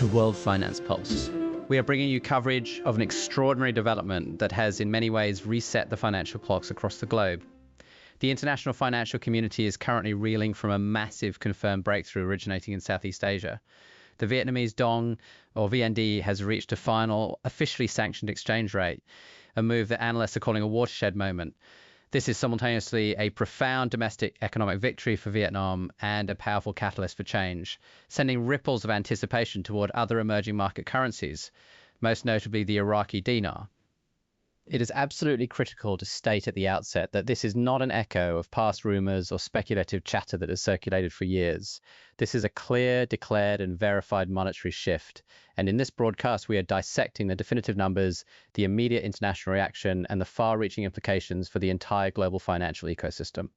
to World Finance Pulse. We are bringing you coverage of an extraordinary development that has in many ways reset the financial clocks across the globe. The international financial community is currently reeling from a massive confirmed breakthrough originating in Southeast Asia. The Vietnamese Dong, or VND, has reached a final, officially sanctioned exchange rate, a move that analysts are calling a watershed moment. This is simultaneously a profound domestic economic victory for Vietnam and a powerful catalyst for change, sending ripples of anticipation toward other emerging market currencies, most notably the Iraqi Dinar. It is absolutely critical to state at the outset that this is not an echo of past rumors or speculative chatter that has circulated for years. This is a clear, declared, and verified monetary shift. And in this broadcast, we are dissecting the definitive numbers, the immediate international reaction, and the far-reaching implications for the entire global financial ecosystem.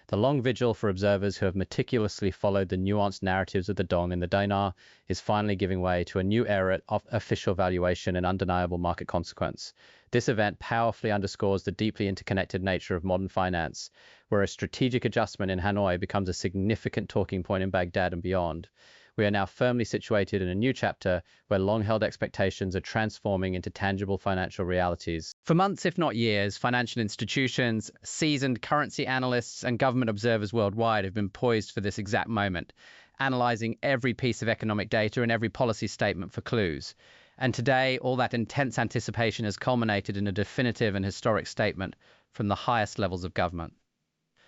The long vigil for observers who have meticulously followed the nuanced narratives of the Dong and the Dinar is finally giving way to a new era of official valuation and undeniable market consequence. This event powerfully underscores the deeply interconnected nature of modern finance, where a strategic adjustment in Hanoi becomes a significant talking point in Baghdad and beyond. We are now firmly situated in a new chapter where long-held expectations are transforming into tangible financial realities. For months, if not years, financial institutions, seasoned currency analysts, and government observers worldwide have been poised for this exact moment, analyzing every piece of economic data and every policy statement for clues. And today, all that intense anticipation has culminated in a definitive and historic statement from the highest levels of government.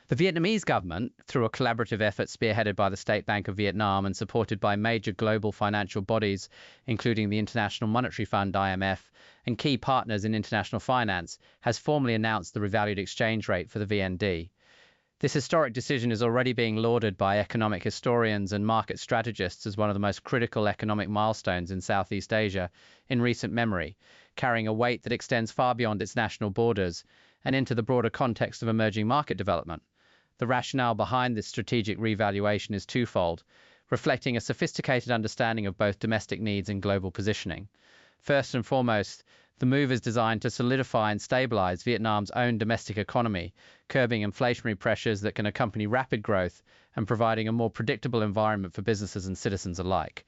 The Vietnamese government, through a collaborative effort spearheaded by the State Bank of Vietnam and supported by major global financial bodies, including the International Monetary Fund (IMF) and key partners in international finance, has formally announced the revalued exchange rate for the VND. This historic decision is already being lauded by economic historians and market strategists as one of the most critical economic milestones in Southeast Asia in recent memory, carrying a weight that extends far beyond its national borders and into the broader context of emerging market development. The rationale behind this strategic revaluation is twofold, reflecting a sophisticated understanding of both domestic needs and global positioning. First and foremost, the move is designed to solidify and stabilize Vietnam's own domestic economy, curbing inflationary pressures that can accompany rapid growth and providing a more predictable environment for businesses and citizens alike.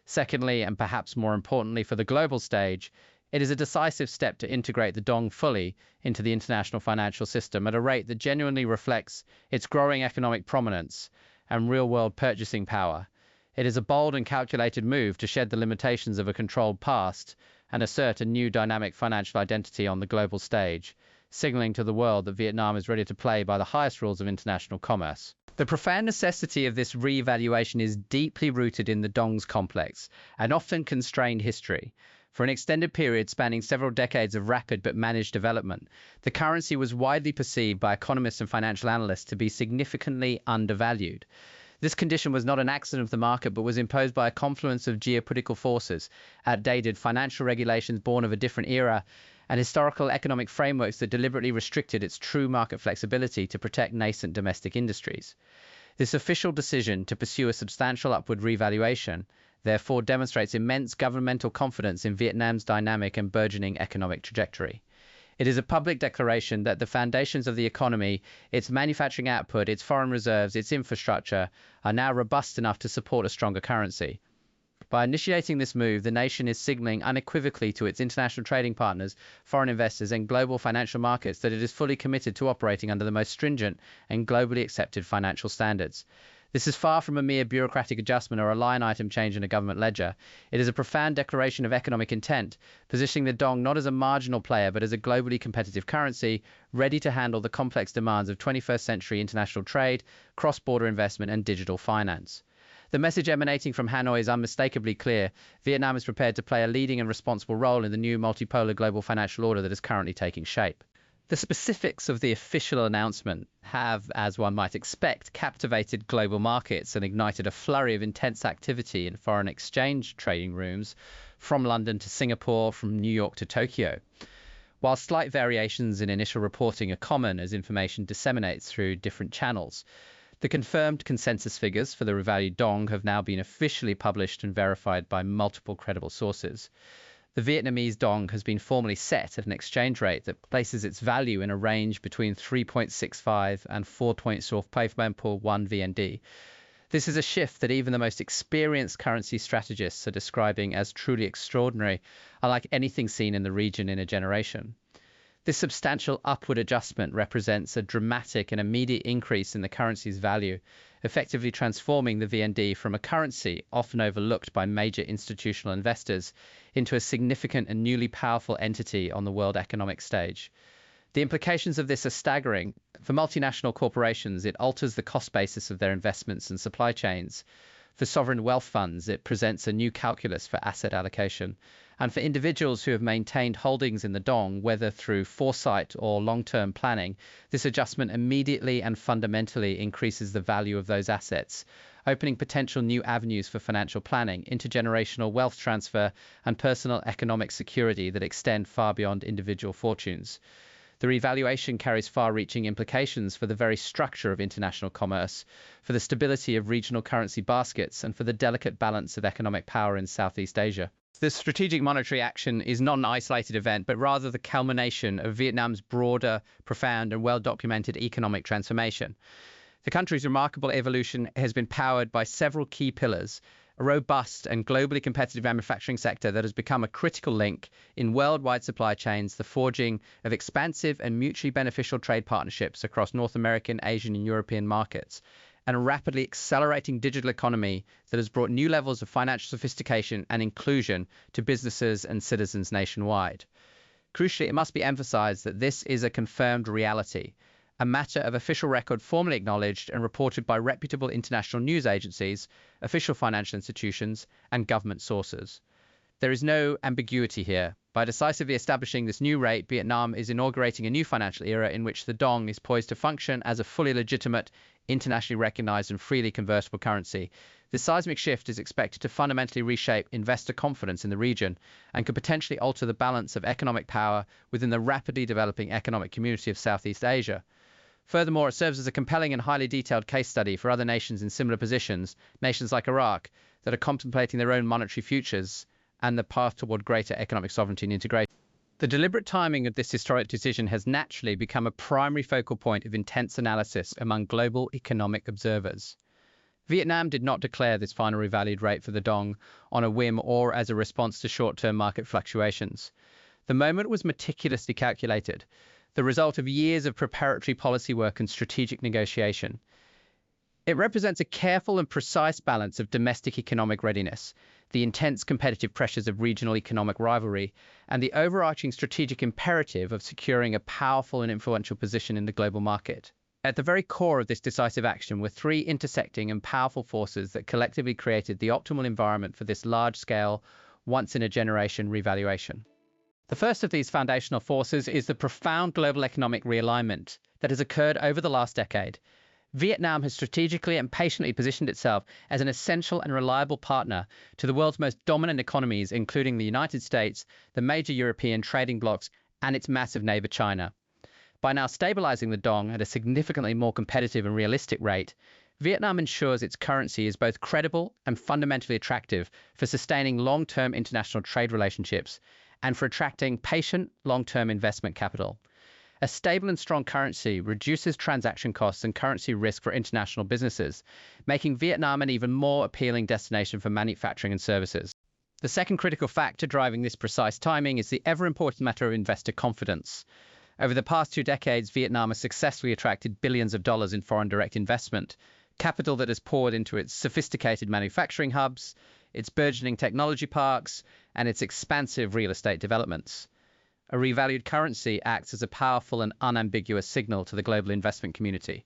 Secondly, and perhaps more importantly for the global stage, it is a decisive step to integrate the Dong fully into the international financial system at a rate that genuinely reflects its growing economic prominence and real-world purchasing power. It is a bold and calculated move to shed the limitations of a controlled past and assert a new dynamic financial identity on the global stage, signaling to the world that Vietnam is ready to play by the highest rules of international commerce. The profound necessity of this reevaluation is deeply rooted in the Dong's complex and often constrained history. For an extended period spanning several decades of rapid but managed development, the currency was widely perceived by economists and financial analysts to be significantly undervalued. This condition was not an accident of the market, but was imposed by a confluence of geopolitical forces, outdated financial regulations born of a different era, and historical economic frameworks that deliberately restricted its true market flexibility to protect nascent domestic industries. This official decision to pursue a substantial upward revaluation therefore demonstrates immense governmental confidence in Vietnam's dynamic and burgeoning economic trajectory. It is a public declaration that the foundations of the economy, its manufacturing output, its foreign reserves, its infrastructure, are now robust enough to support a stronger currency. By initiating this move, the nation is signaling unequivocally to its international trading partners, foreign investors, and global financial markets that it is fully committed to operating under the most stringent and globally accepted financial standards. This is far from a mere bureaucratic adjustment or a line item change in a government ledger. It is a profound declaration of economic intent, positioning the Dong not as a marginal player but as a globally competitive currency, ready to handle the complex demands of 21st century international trade, cross-border investment, and digital finance. The message emanating from Hanoi is unmistakably clear. Vietnam is prepared to play a leading and responsible role in the new multipolar global financial order that is currently taking shape. The specifics of the official announcement have, as one might expect, captivated global markets and ignited a flurry of intense activity in foreign exchange trading rooms from London to Singapore, from New York to Tokyo. While slight variations in initial reporting are common as information disseminates through different channels, the confirmed consensus figures for the revalued Dong have now been officially published and verified by multiple credible sources. The Vietnamese Dong has been formally set at an exchange rate that places its value in a range between 3.65 and 4.05 per 1 VND. This is a shift that even the most experienced currency strategists are describing as truly extraordinary, unlike anything seen in the region in a generation. This substantial upward adjustment represents a dramatic and immediate increase in the currency's value, effectively transforming the VND from a currency often overlooked by major institutional investors into a significant and newly powerful entity on the world economic stage. The implications of this are staggering. For multinational corporations, it alters the cost basis of their investments and supply chains. For sovereign wealth funds, it presents a new calculus for asset allocation. And for individuals who have maintained holdings in the Dong, whether through foresight or long-term planning, this adjustment immediately and fundamentally increases the value of those assets, opening potential new avenues for financial planning, intergenerational wealth transfer, and personal economic security that extend far beyond individual fortunes. The revaluation carries far-reaching implications for the very structure of international commerce, for the stability of regional currency baskets, and for the delicate balance of economic power in Southeast Asia. This strategic monetary action is not an isolated event, but rather the culmination of Vietnam's broader, profound, and well-documented economic transformation. The country's remarkable evolution has been powered by several key pillars: a robust and globally competitive manufacturing sector that has become a critical link in worldwide supply chains, the forging of expansive and mutually beneficial trade partnerships across North American, Asian, and European markets, and a rapidly accelerating digital economy that has brought new levels of financial sophistication and inclusion to businesses and citizens nationwide. Crucially, it must be emphasized that this is a confirmed reality, a matter of official record formally acknowledged and reported by reputable international news agencies, official financial institutions, and government sources. There is no ambiguity here. By decisively establishing this new rate, Vietnam is inaugurating a new financial era in which the Dong is poised to function as a fully legitimate, internationally recognized and freely convertible currency. This seismic shift is expected to fundamentally reshape investor confidence in the region and could potentially alter the balance of economic power within the rapidly developing economic community of Southeast Asia. Furthermore, it serves as a compelling and highly detailed case study for other nations in similar positions, nations like Iraq, that are contemplating their own monetary futures and the path toward greater economic sovereignty and integration. The deliberate timing of this historic decision has naturally become a primary focal point of intense analysis among global economic observers. Vietnam did not declare this final revalued rate for the Dong on a whim or as a response to short-term market fluctuations. The moment was meticulously calculated, the result of years of preparatory policy work and strategic negotiation. It represents a careful and precise balance of domestic economic readiness, the intense competitive pressures of regional economic rivalry, and the overarching strategic imperative of securing a powerful and influential position in the global market. At the very core of this decisive action were three intersecting and powerful forces that collectively created the optimal environment for this large-scale, once-in-a-generation revaluation. The first of these foundational forces is the profound global economic realignment that has occurred over the last decade. Vietnam has strategically and patiently positioned itself as an essential and reliable partner to the world's most dominant economies, including the United States, the major European trading blocs, and its massive neighbor China. By now stabilizing the Dong at a significantly more competitive and realistic rate, Vietnam ensures its currency is both credible and fundamentally attractive for sustaining long-term international trade relationships and for attracting patient, long-term investment capital. A stable and strong currency reduces transaction costs and currency risk for international businesses, making Vietnam an even more appealing destination for manufacturing and services. The second critical factor driving this precise timing is the ever-important matter of investor confidence. Over the past 2 decades, Vietnam has successfully attracted billions of dollars in foreign direct investment, capital that has poured into its sophisticated manufacturing hubs, its burgeoning technology parks, and its expansive real estate developments. A revalued currency acts as a powerful and unambiguous signal to the global investment community,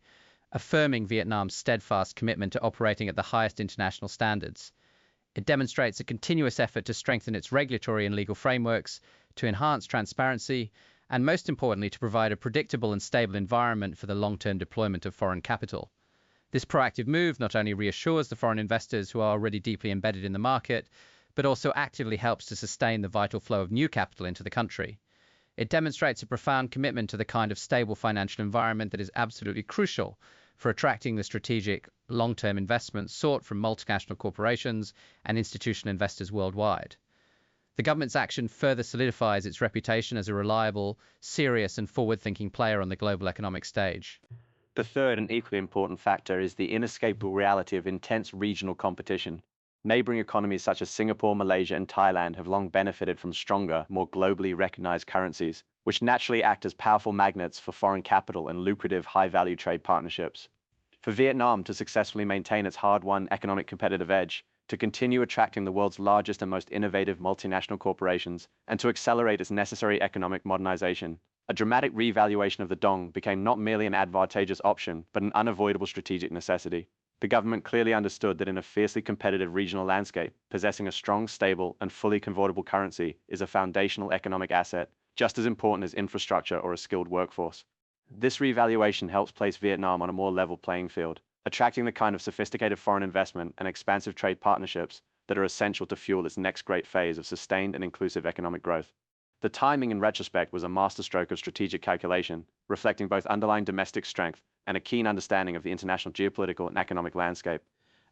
affirming Vietnam's steadfast commitment to operating at the highest international standards. It demonstrates a continuous effort to strengthen its regulatory and legal frameworks, to enhance transparency, and most importantly, to provide a predictable and stable environment for the long-term deployment of foreign capital. This proactive move not only reassures the foreign investors who are already deeply embedded in the market, but also actively helps to sustain the vital flow of new capital into the country. It demonstrates a profound commitment to the kind of stable financial environment that is absolutely crucial for attracting the strategic, long-term investments sought from multinational corporations and institutional investors worldwide. The government's action further solidifies its reputation as a reliable, serious, and forward-thinking player on the global economic stage. The third and equally important factor is the inescapable reality of intense regional competition. Neighboring economies such as Singapore, Malaysia, and Thailand have long benefited from stronger, more globally recognized currencies, which naturally act as powerful magnets for foreign capital and lucrative high-value trade partnerships. For Vietnam to successfully maintain its hard-won economic competitive edge, to continue attracting the world's largest and most innovative multinational corporations, and to accelerate its necessary economic modernization, a dramatic revaluation of the dong became not merely an advantageous option, but an unavoidable strategic necessity. The government clearly understood that in a fiercely competitive regional landscape, possessing a strong, stable, and fully convertible currency is a foundational economic asset, just as important as infrastructure or a skilled workforce. This revaluation helps place Vietnam on a more level playing field, attracting the kind of sophisticated foreign investment and expansive trade partnerships that are essential to fuel its next great phase of sustained and inclusive economic growth. The timing in retrospect was a masterstroke of strategic calculation, reflecting both underlying domestic strength and a keen understanding of the international geopolitical and economic landscape.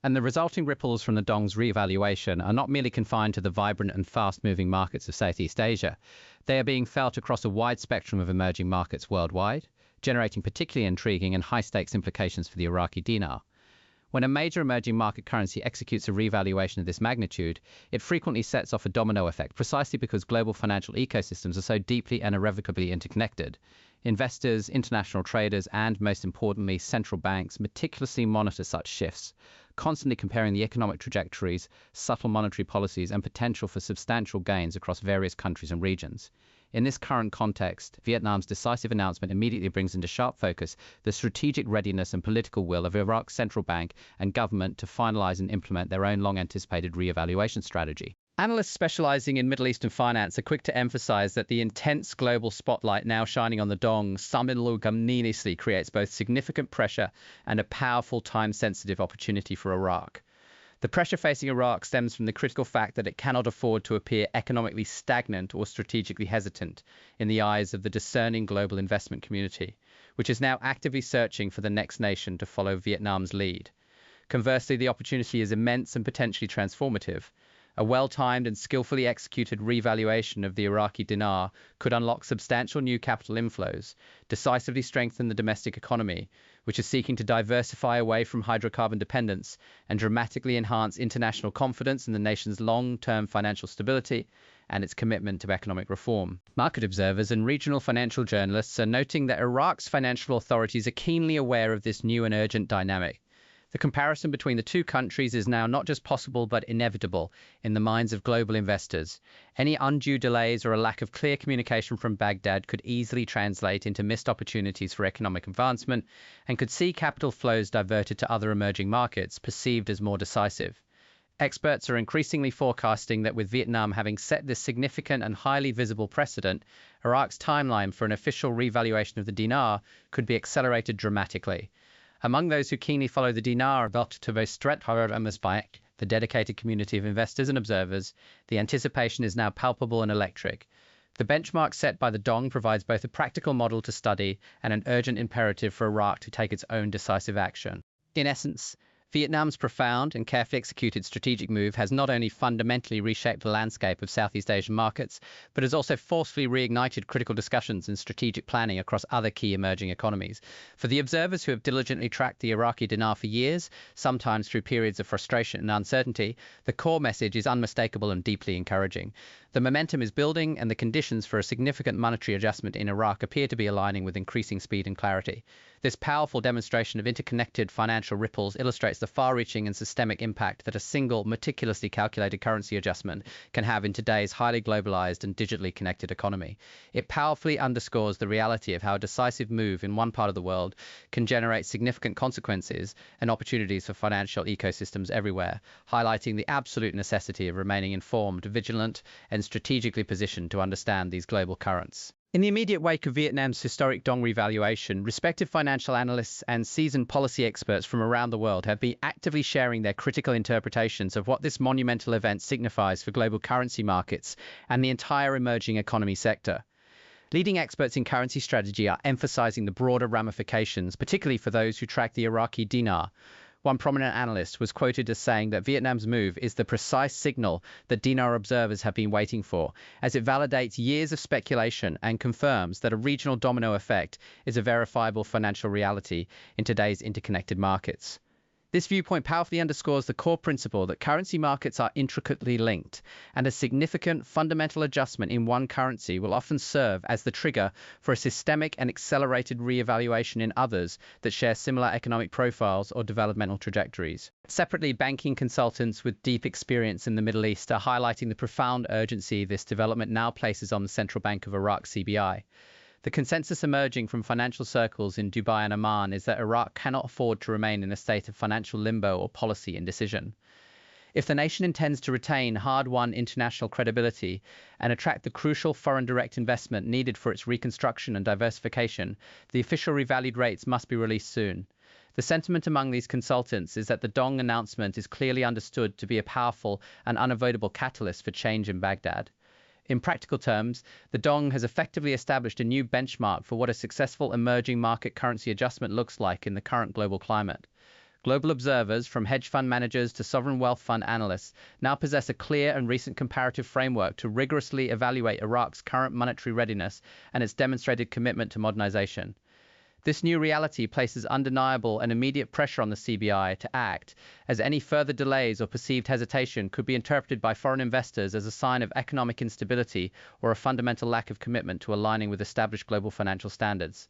And the resulting ripples from the dong's revaluation are not merely confined to the vibrant and fast-moving markets of Southeast Asia. They are being felt across a wide spectrum of emerging markets worldwide, generating particularly intriguing and high-stakes implications for the Iraqi dinar. When a major emerging market currency executes a revaluation of this magnitude, it frequently sets off a domino effect precisely because global financial ecosystems are so deeply and irrevocably interconnected. Investors, international traders, and most importantly, central banks meticulously monitor such shifts, constantly comparing the economic trajectories, subtle monetary policies, and potential for substantial gains across various countries and regions. In this current context, Vietnam's decisive announcement immediately brings into sharp focus the strategic readiness and political will of Iraq's central bank and government to finalize and implement their own long-anticipated re-evaluation strategy. Analysts specializing in Middle Eastern finance are quick to emphasize that the intense global spotlight now shining on the dong simultaneously creates both significant pressure and a powerful time-sensitive opportunity for Iraq. The pressure facing Iraq stems from the critical fact that it cannot afford to appear economically stagnant or strategically hesitant in the eyes of the discerning global investment community, which is now actively searching for the next nation to follow Vietnam's lead. Conversely, the opportunity is immense and potentially transformative. A well-timed and skillfully executed revaluation of the Iraqi dinar could unlock substantial new capital inflows, decisively strengthen the domestic economy, which is seeking to diversify away from hydrocarbon dependence, and dramatically enhance international confidence in the nation's long-term financial stability and its commitment to economic reform. Market observers and regional financial journalists are noting that Iraq's financial authorities are keenly aware of this new and urgent dynamic. The comparison between the two countries is now not just possible but inevitable in the minds of global investors. Any undue delays or a lack of clear communication from Baghdad could easily translate into missed opportunities for economic advancement and could see capital flows diverted to other emerging markets perceived as more decisive. Experts are increasingly forecasting that with Vietnam having set this significant and highly visible precedent, Iraq's timeline for an official revaluation of the dinar could be accelerated dramatically. Among those who keenly follow the dinar, the dedicated community of investors and observers, the anticipation is now palpable and electric. The benchmark set by the dong provides both a practical model to study and an urgent imperative for Iraq to take its own decisive action. In essence, Vietnam's profound and carefully executed strategic move has not only fundamentally reshaped the landscape of Southeast Asian markets, but has also forcefully reignited critical discussions and strategic planning across other key emerging economies. For the observers who have diligently tracked the Iraqi dinar for years, sometimes through periods of frustration and uncertainty, the core message is unmistakable and deeply encouraging. The momentum is building, and the conditions for a significant monetary adjustment in Iraq appear to be aligning with increasing speed and clarity. This powerful demonstration of interconnected financial ripples illustrates the far-reaching and systemic impact that a single, meticulously calculated currency adjustment can have in today's highly globalized and digitally connected economy. It powerfully underscores the reality of how a decisive move in one part of the world can generate significant consequences and opportunities for financial ecosystems everywhere, highlighting the absolute necessity of remaining informed, vigilant, and strategically positioned to understand these global currents. In the immediate wake of Vietnam's historic dong revaluation, respective financial analysts and seasoned policy experts from around the world have been actively sharing their critical interpretations of what this monumental event signifies for global currency markets and the entire emerging economy sector. Leading experts in currency strategy are emphasizing the broader ramifications, particularly for those who track the Iraqi dinar, One prominent analyst was quoted as saying that Vietnam's move is the precise signal that dinar observers have been waiting for, as it validates years of speculation and confirms that a regional domino effect is a verifiable financial reality in today's interconnected markets. This viewpoint powerfully underscores the core principle that currency markets are intricately linked, and a significant fundamental adjustment in one currency will often serve as the trigger for a systemic and accelerated re-evaluation in others that share similar economic profiles or developmental trajectories. Separately, banking consultants with deep experience in the Middle East are highlighting the profound urgency this development now places on the Central Bank of Iraq (CBI). The consensus emerging from financial circles in Dubai and Oman is that Iraq cannot afford to remain in a state of financial limbo or policy indecision. If the nation intends to retain hard-won international credibility and attract the crucial foreign direct investment needed for its reconstruction and diversification, the official revalued rates must be released soon. The sentiment among these consultants is that the Dong announcement is clearly understood to be a powerful and unavoidable catalyst for change in Baghdad. In practical terms, the Dong has effectively established a new benchmark for what a successful emerging market currency adjustment looks like in the current global climate. Global observers, from hedge fund managers to sovereign wealth fund analysts, now possess a clear and recent comparative framework to rigorously evaluate Iraq's current monetary readiness and its demonstrated commitment to modernization. This new reality places undeniable and immediate pressure on the CBI to act, as any further delays or perceived hesitation could be interpreted by foreign investors as a sign of economic instability or a fundamental lack of commitment to aligning with established global financial standards.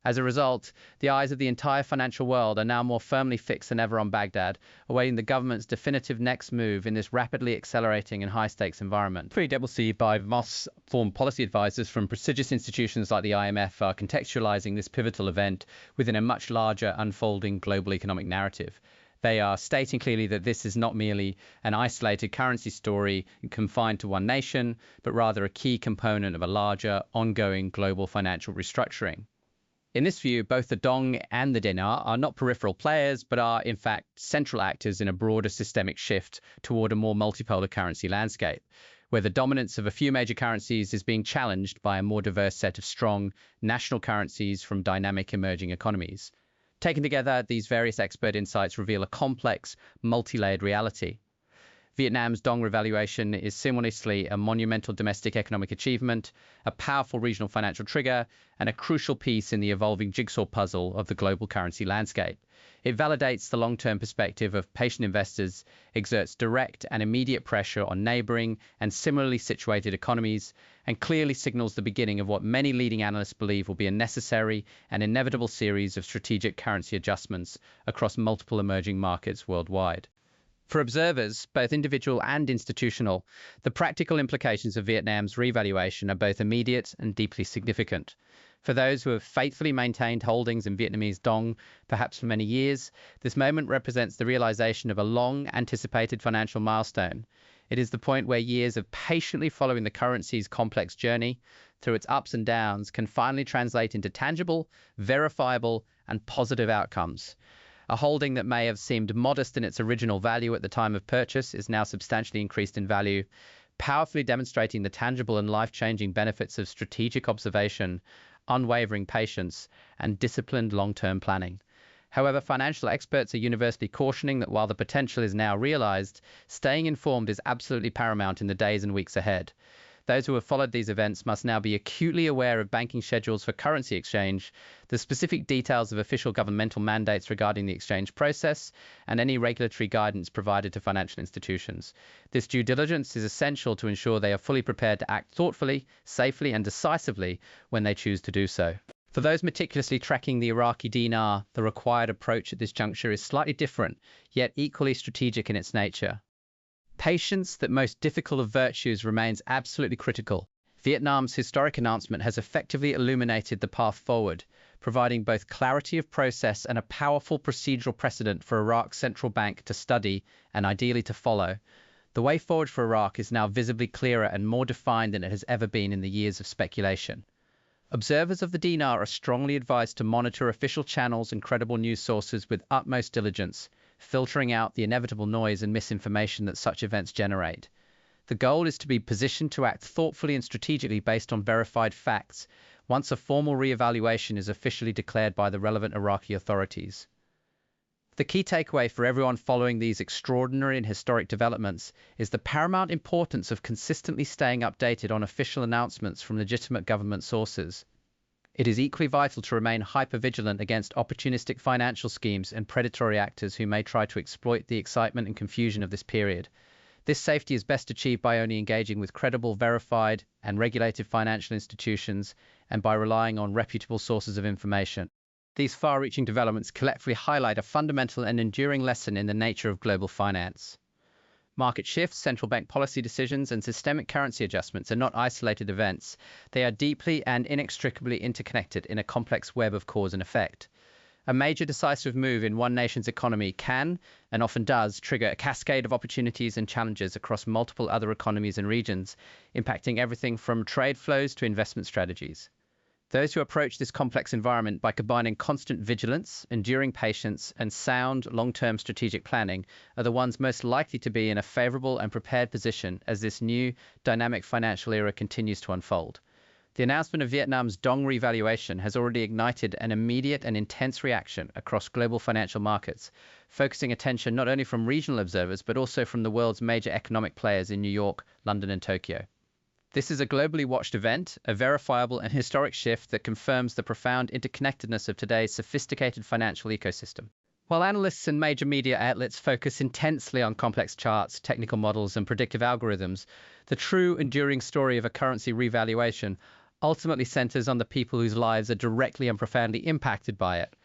As a result, the eyes of the entire financial world are now more firmly fixed than ever on Baghdad, awaiting the government's definitive next move in this rapidly accelerating and high-stakes environment. 3CC by Moss-formed policy advisors from prestigious institutions like the IMF are contextualizing this pivotal event within a much larger unfolding global economic narrative. They are stating clearly that this is not merely an isolated currency story confined to one nation, but rather a key component of a larger, ongoing global financial restructuring. In this view, both the Dong and the Dinar are not peripheral players, but are in fact central actors in a broader systemic shift toward a more multipolar currency landscape, where the dominance of a few major currencies is being challenged by a more diverse set of strong national currencies from dynamic emerging economies. Taken together, these various expert insights reveal a complex, multi-layered reality. Vietnam's Dong revaluation is simultaneously a monumental domestic economic achievement, a powerful regional financial trigger, and a crucial piece in the evolving jigsaw puzzle of the global currency landscape. It validates the long-term perspective of patient investors, exerts direct and immediate pressure on neighboring and similarly situated economies, and clearly signals the beginning of what many leading analysts believe will be a necessary and inevitable series of strategic currency adjustments across multiple emerging markets worldwide. For observers, both individual and institutional, the practical implications of Vietnam's revaluation are both immediate and deeply significant. For those who have faithfully maintained holdings in Vietnamese Dong, perhaps for many years, this moment represents the realization of a long-anticipated financial milestone. It is the point where years of patiently following the currency's complex journey, through its ups and downs, can finally translate into tangible, verifiable, and positive outcomes. A holding that may have seemed modest in its original value at the time of purchase is now substantially increased in value, powerfully demonstrating the tangible and life-changing benefits of strategic observation, unwavering patience, and disciplined long-term planning. However, financial experts are universally cautioning that while the potential is now realized, staying informed is absolutely paramount in the days and weeks ahead. Those who have followed these events must now be acutely aware of banking schedules for currency exchange, the specific details of official governmental mandates regarding the exchange process, and any regulatory guidance provided to financial institutions. This due diligence is essential to ensure they are fully prepared to act thoughtfully, safely, and decisively when they choose to do so. For those meticulously tracking the Iraqi dinar, the required approach at this juncture is slightly different, yet equally strategic in its nature. Patience, that most difficult of virtues, remains absolutely critical. Vietnam's historic announcement has effectively illuminated the path forward, providing both clarity of process and a powerful procedural precedent for Iraq's central bank to study and ideally to follow. The way forward for Iraq is now visibly clearer and more defined than it has ever been in the years of speculation. Observers of the dinar are strongly advised to monitor official channels and credible news sources with utmost diligence, filtering out the inevitable noise and misinformation that such events generate. The goal is to be positioned to act thoughtfully and strategically based on verified facts, once a formal re-evaluation is officially declared by the relevant Iraqi authorities. The key takeaway for everyone following these extraordinary and historic developments is the paramount importance of consistently staying updated on official announcements from legitimate government sources. It is equally vital to remain hypervigilant against opportunistic financial schemes and predatory actors who may try to exploit the excitement and confusion of this period. This safety is best achieved by only engaging with credible, verified, and regulated financial institutions and by relying on reputable sources of information. These far-reaching developments collectively highlight a fundamental and enduring lesson in the nature of global finance. Market shifts, central bank policy decisions, and systemic currency adjustments are not isolated events. They are deeply and inextricably interconnected in a complex web of cause and effect. A major decisive move in one nation's economy can, and often does, trigger a cascade of opportunities and challenges across multiple other economies and regions, impacting everything from trade flows to investment strategies. Those who approach this complex environment by combining constant vigilance, enduring patience, and sound long-term strategic planning are the ones most likely to be in a favorable and prepared position as this new, dynamic financial era continues to unfold. The announcement of Vietnam's Dong revaluation has already ignited an immediate and intense reaction across global financial markets, focusing attention not only from regional observers but also from the world's major economic players in New York, London, and Tokyo. This is a globally watched event, a verifiable and historic shift that confirms the profound interconnectedness of today's sophisticated financial ecosystem. While analysts and major media outlets focus intensely on complex charts, technical models, and predictive algorithms, the true enduring story of a currency revaluation ultimately centers on the people whose lives are directly and profoundly impacted by it.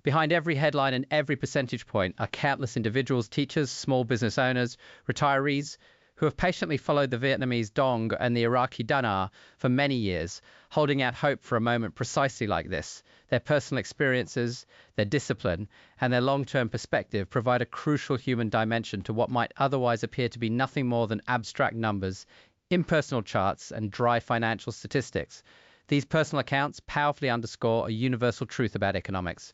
Behind every headline and every percentage point are countless individuals, teachers, small business owners, retirees, who have patiently followed the Vietnamese Dong and the Iraqi Dinar for many years, holding out hope for a moment precisely like this. Their personal experiences, their discipline, and their long-term perspective provide a crucial human dimension to what might otherwise appear to be nothing more than abstract numbers, impersonal charts, and dry financial statistics. These personal accounts powerfully underscore a universal truth about economics.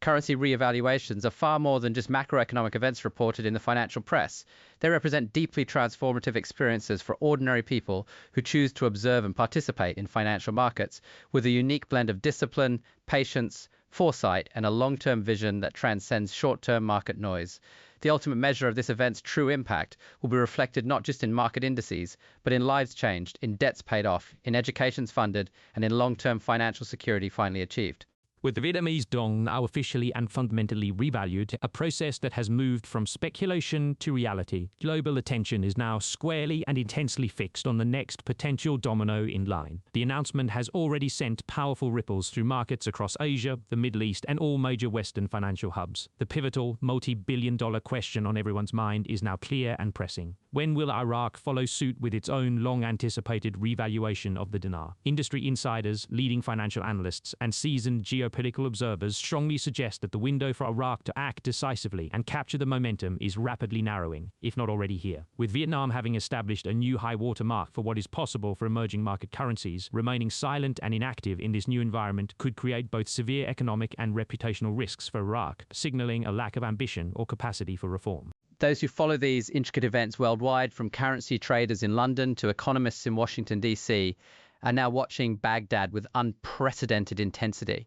Currency reevaluations are far more than just macroeconomic events reported in the financial press. They represent deeply transformative experiences for ordinary people who choose to observe and participate in financial markets with a unique blend of discipline, patience, foresight, and a long-term vision that transcends short-term market noise. The ultimate measure of this event's true impact will be reflected not just in market indices, but in lives changed, in debts paid off, in educations funded, and in long-term financial security finally achieved. With the Vietnamese Dong now officially and fundamentally revalued, a process that has moved from speculation to reality, global attention is now squarely and intensely fixed on the next potential domino in line. The announcement has already sent powerful ripples through markets across Asia, the Middle East, and all major Western financial hubs. The pivotal, multi-billion-dollar question on everyone's mind is now clear and pressing. When will Iraq follow suit with its own long-anticipated revaluation of the dinar? Industry insiders, leading financial analysts, and seasoned geopolitical observers strongly suggest that the window for Iraq to act decisively and capture the momentum is rapidly narrowing, if not already here. With Vietnam having established a new high-water mark for what is possible for emerging market currencies, remaining silent and inactive in this new environment could create both severe economic and reputational risks for Iraq, signaling a lack of ambition or capacity for reform. Those who follow these intricate events worldwide, from currency traders in London to economists in Washington, D.C., are now watching Baghdad with unprecedented intensity.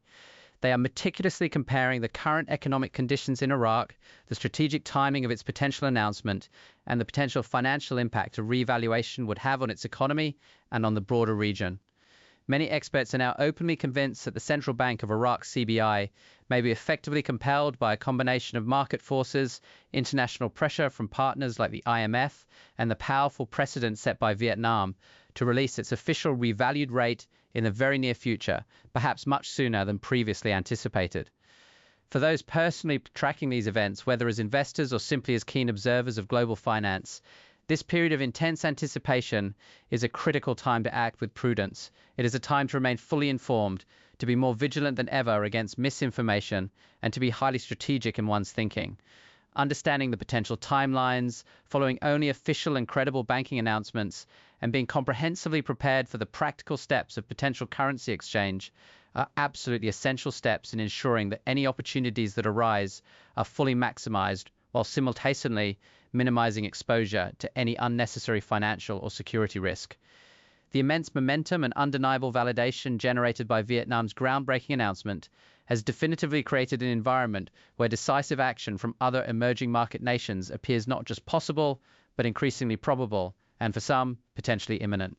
They are meticulously comparing the current economic conditions in Iraq, the strategic timing of its potential announcement, and the potential financial impact a revaluation would have on its economy and on the broader region. Many experts are now openly convinced that the central bank of Iraq, CBI, may be effectively compelled by a combination of market forces, international pressure from partners like the IMF, and the powerful precedent set by Vietnam to release its official revalued rate in the very near future, perhaps much sooner than previously anticipated. For those personally tracking these events, whether as investors or simply as keen observers of global finance, this period of intense anticipation is a critical time to act with prudence. It is a time to remain fully informed, to be more vigilant than ever against misinformation, and to be highly strategic in one's thinking. Understanding the potential timelines, following only official and credible banking announcements, and being comprehensively prepared for the practical steps of potential currency exchange are absolutely essential steps in ensuring that any opportunities that arise are fully maximized while simultaneously minimizing exposure to any unnecessary financial or security risk. The immense momentum and undeniable validation generated by Vietnam's groundbreaking announcement has definitively created an environment where decisive action from other emerging market nations appears not just possible, but increasingly probable, and for some, potentially imminent.